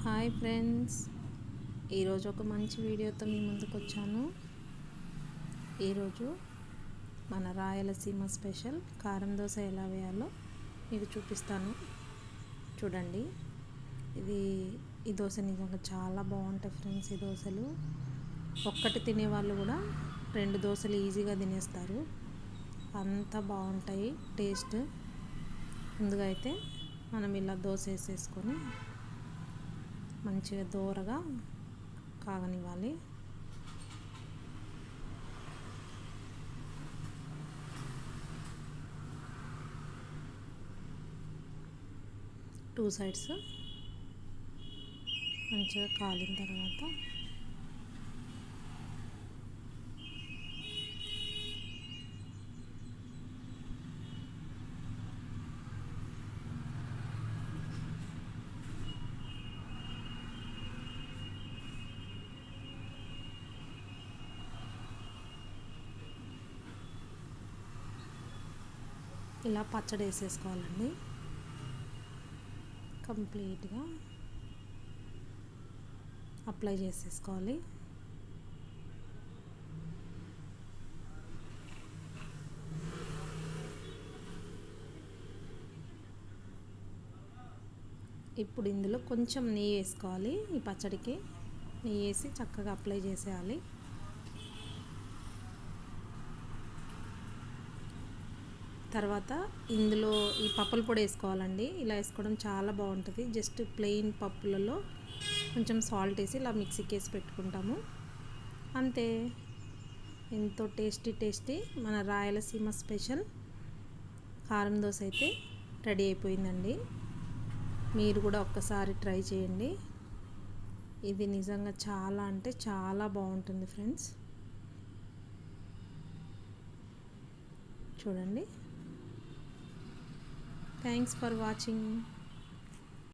Hi friends, ఈరోజు ఒక మంచి వీడియోతో మీ ముందుకు వచ్చాను. ఈరోజు మన రాయలసీమ స్పెషల్ కారం దోశ ఎలా వేయాలో మీకు చూపిస్తాను. చూడండి, ఈ దోశ నిజంగా చాలా బాగుంటాయి ఫ్రెండ్స్. ఈ దోశలు ఒక్కటి తినేవాళ్ళు కూడా 2 దోశలు ఈజీగా తినేస్తారు, అంత బాగుంటాయి టేస్ట్. ముందుగా అయితే మనం ఇలా దోశ వేసేసుకొని మంచిగా దోరగా కాగనివ్వాలి. టూ సైడ్స్ మంచిగా కాలిన తర్వాత ఇలా పచ్చడి వేసేసుకోవాలండి. కంప్లీట్గా అప్లై చేసేసుకోవాలి. ఇప్పుడు ఇందులో కొంచెం నెయ్యి వేసుకోవాలి. ఈ పచ్చడికి నెయ్యి వేసి చక్కగా అప్లై చేసేయాలి. తర్వాత ఇందులో ఈ పప్పుల పొడి వేసుకోవాలండి. ఇలా వేసుకోవడం చాలా బాగుంటుంది. జస్ట్ ప్లెయిన్ పప్పులలో కొంచెం సాల్ట్ వేసి ఇలా మిక్సీకి వేసి పెట్టుకుంటాము, అంతే. ఎంతో టేస్టీ మన రాయలసీమ స్పెషల్ కారం దోశ అయితే రెడీ అయిపోయిందండి. మీరు కూడా ఒక్కసారి ట్రై చేయండి. ఇది నిజంగా చాలా అంటే చాలా బాగుంటుంది ఫ్రెండ్స్. చూడండి. Thanks for watching.